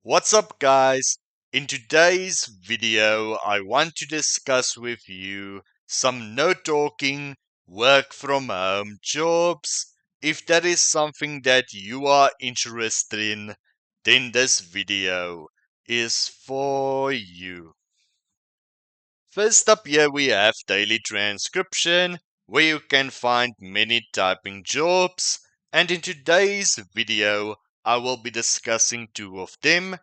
What's up, guys? In today's video, I want to discuss with you some no talking work from home jobs. If that is something that you are interested in, then this video is for you. First up here we have daily transcription, where you can find many typing jobs, and in today's video I will be discussing two of them.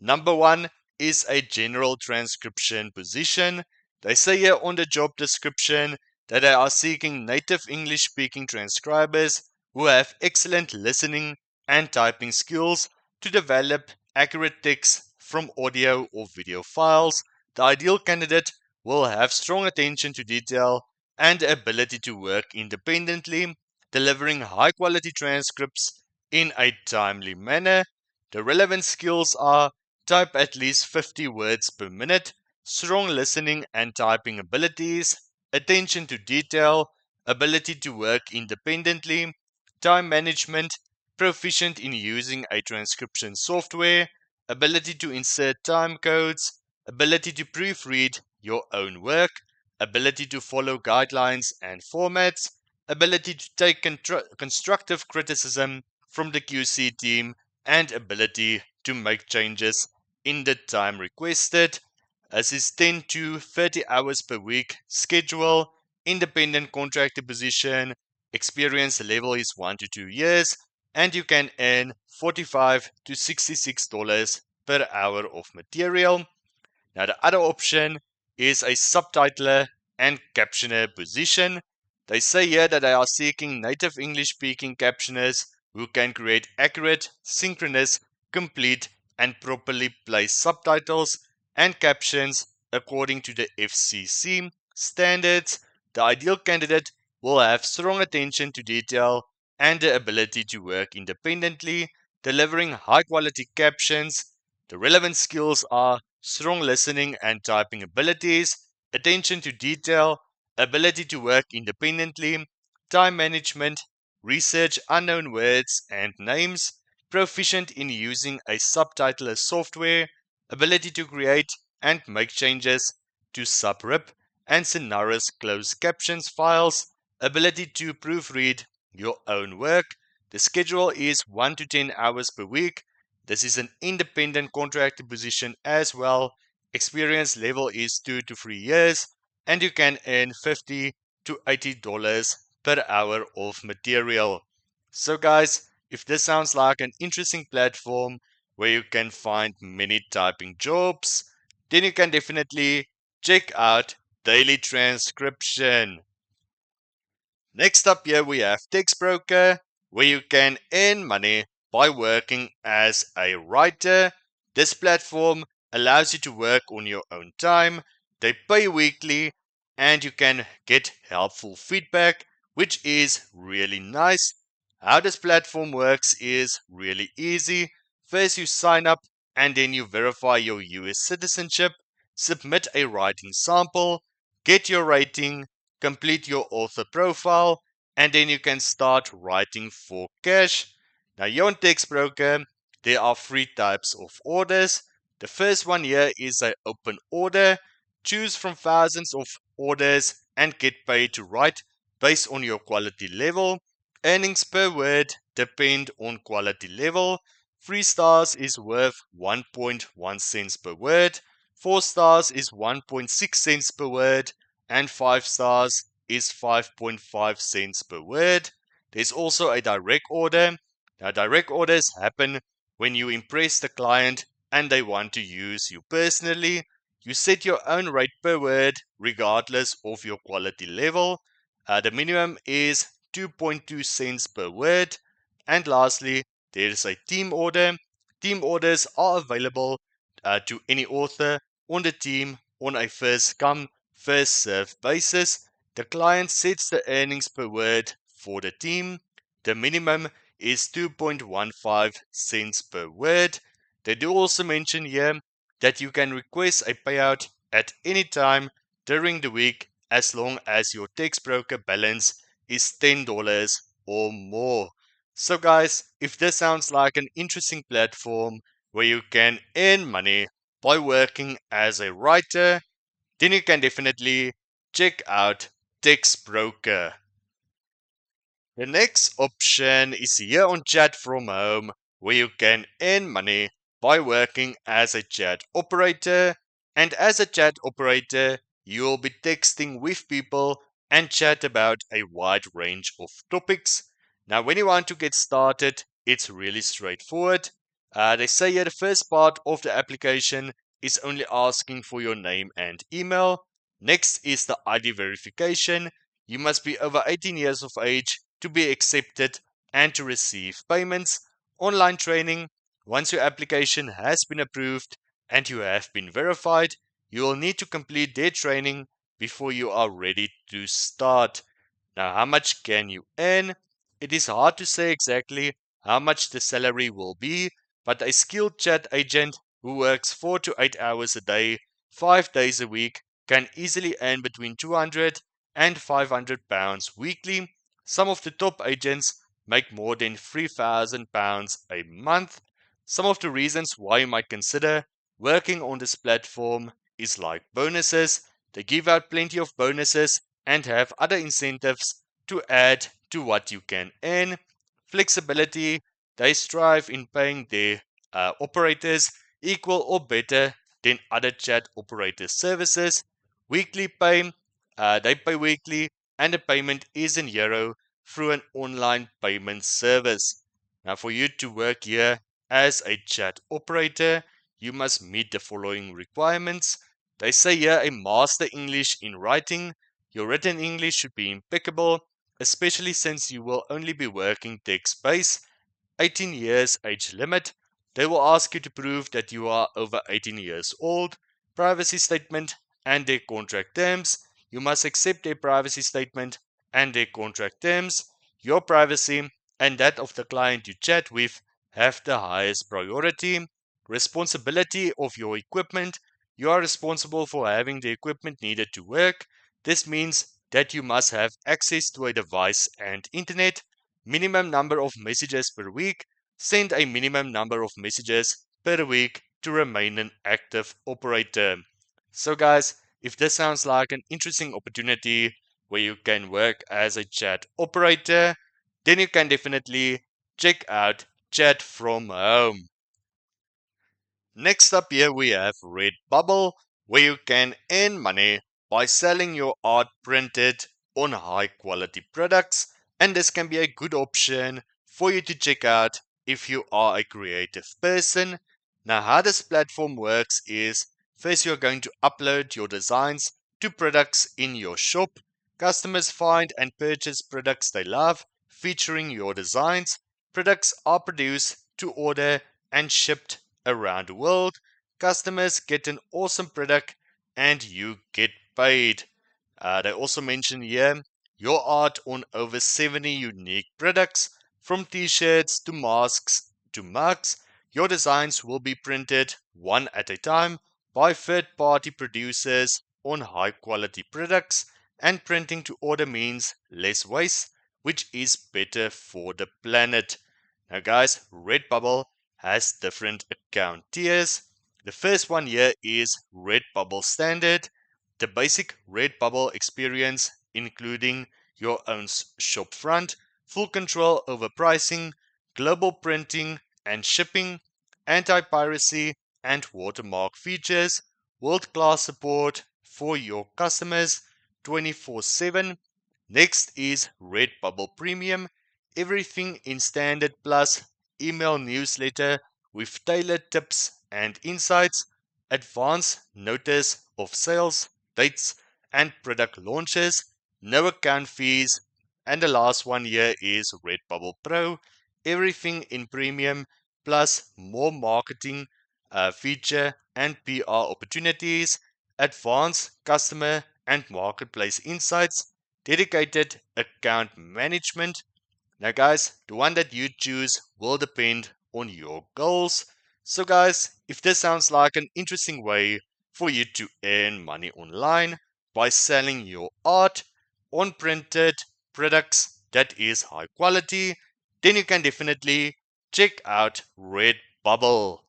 Number one is a general transcription position. They say here on the job description that they are seeking native English speaking transcribers who have excellent listening and typing skills to develop accurate text from audio or video files. The ideal candidate will have strong attention to detail and the ability to work independently, delivering high quality transcripts in a timely manner. The relevant skills are type at least 50 words per minute, strong listening and typing abilities, attention to detail, ability to work independently, time management, proficient in using a transcription software, ability to insert time codes, ability to proofread your own work, ability to follow guidelines and formats, ability to take constructive criticism from the QC team, and ability to make changes in the time requested. As is 10 to 30 hours per week schedule, independent contractor position, experience level is 1 to 2 years, and you can earn $45 to $66 per hour of material. Now, the other option is a subtitler and captioner position. They say here that they are seeking native English speaking captioners who can create accurate, synchronous, complete, and properly placed subtitles and captions according to the FCC standards. The ideal candidate will have strong attention to detail and the ability to work independently, delivering high quality captions. The relevant skills are strong listening and typing abilities, attention to detail, ability to work independently, time management, research unknown words and names, proficient in using a subtitler software, ability to create and make changes to subrip and Sonorous closed captions files, ability to proofread your own work. The schedule is 1 to 10 hours per week. This is an independent contractor position as well. Experience level is 2 to 3 years, and you can earn $50 to $80 per hour of material. So, guys, if this sounds like an interesting platform where you can find many typing jobs, then you can definitely check out Daily Transcription. Next up here we have Text Broker, where you can earn money by working as a writer. This platform allows you to work on your own time. They pay weekly and you can get helpful feedback, which is really nice. How this platform works is really easy. First you sign up and then you verify your US citizenship, submit a writing sample, get your rating, complete your author profile, and then you can start writing for cash. Now, here on Text Broker, there are three types of orders. The first one here is an open order. Choose from thousands of orders and get paid to write based on your quality level. Earnings per word depend on quality level. 3 stars is worth 1.1 cents per word. 4 stars is 1.6 cents per word, and 5 stars is 5.5 cents per word. There's also a direct order. Now, direct orders happen when you impress the client and they want to use you personally. You set your own rate per word regardless of your quality level. The minimum is 2.2 cents per word. And lastly, there is a team order. Team orders are available to any author on the team on a first come, first served basis. The client sets the earnings per word for the team. The minimum is 2.15 cents per word. They do also mention here that you can request a payout at any time during the week as long as your text broker balance is $10 or more. So guys, if this sounds like an interesting platform, where you can earn money by working as a writer, then you can definitely check out Text Broker. The next option is here on Chat from Home, where you can earn money by working as a chat operator. And as a chat operator, you will be texting with people and chat about a wide range of topics. Now, when you want to get started, it's really straightforward. They say here the first part of the application is only asking for your name and email. Next is the ID verification. You must be over 18 years of age to be accepted and to receive payments. Online training. Once your application has been approved and you have been verified, you will need to complete their training before you are ready to start. Now, how much can you earn? It is hard to say exactly how much the salary will be, but a skilled chat agent who works 4 to 8 hours a day, 5 days a week, can easily earn between 200 and 500 pounds weekly. Some of the top agents make more than £3,000 a month. Some of the reasons why you might consider working on this platform is like bonuses. They give out plenty of bonuses and have other incentives to add to what you can earn. Flexibility. They strive in paying their operators equal or better than other chat operator services. Weekly pay. They pay weekly and the payment is in euro through an online payment service. Now, for you to work here as a chat operator, you must meet the following requirements. They say here a master English in writing. Your written English should be impeccable, especially since you will only be working text based. 18 years age limit. They will ask you to prove that you are over 18 years old. Privacy statement and their contract terms. You must accept their privacy statement and their contract terms. Your privacy and that of the client you chat with have the highest priority. Responsibility of your equipment. You are responsible for having the equipment needed to work. This means that you must have access to a device and internet. Minimum number of messages per week. Send a minimum number of messages per week to remain an active operator. So, guys, if this sounds like an interesting opportunity where you can work as a chat operator, then you can definitely check out Chat from Home. Next up here we have Redbubble, where you can earn money by selling your art printed on high quality products, and this can be a good option for you to check out if you are a creative person. Now, how this platform works is first you're going to upload your designs to products in your shop. Customers find and purchase products they love featuring your designs. Products are produced to order and shipped around the world. Customers get an awesome product and you get paid. They also mention here your art on over 70 unique products, from t-shirts to masks to mugs. Your designs will be printed one at a time by third-party producers on high-quality products, and printing to order means less waste, which is better for the planet. Now guys, Redbubble has different account tiers. The first one here is Redbubble Standard, the basic Redbubble experience, including your own shop front, full control over pricing, global printing and shipping, anti-piracy and watermark features, world-class support for your customers 24/7. Next is Redbubble Premium, everything in standard plus email newsletter with tailored tips and insights, advance notice of sales, dates, and product launches, no account fees, and the last one here is Redbubble Pro, everything in premium plus more marketing feature and PR opportunities, advanced customer and marketplace insights, dedicated account management. Now, guys, the one that you choose will depend on your goals. So, guys, if this sounds like an interesting way for you to earn money online by selling your art on printed products that is high quality, then you can definitely check out Redbubble.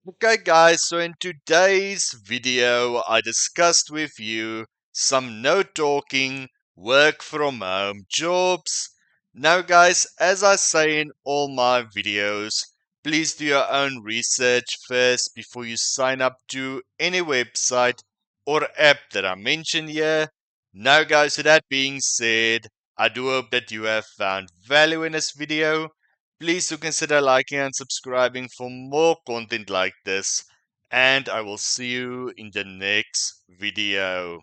Okay guys, so in today's video I discussed with you some no talking work from home jobs. Now guys, as I say in all my videos, please do your own research first before you sign up to any website or app that I mention here. Now guys, with that being said, I do hope that you have found value in this video. Please do consider liking and subscribing for more content like this, and I will see you in the next video.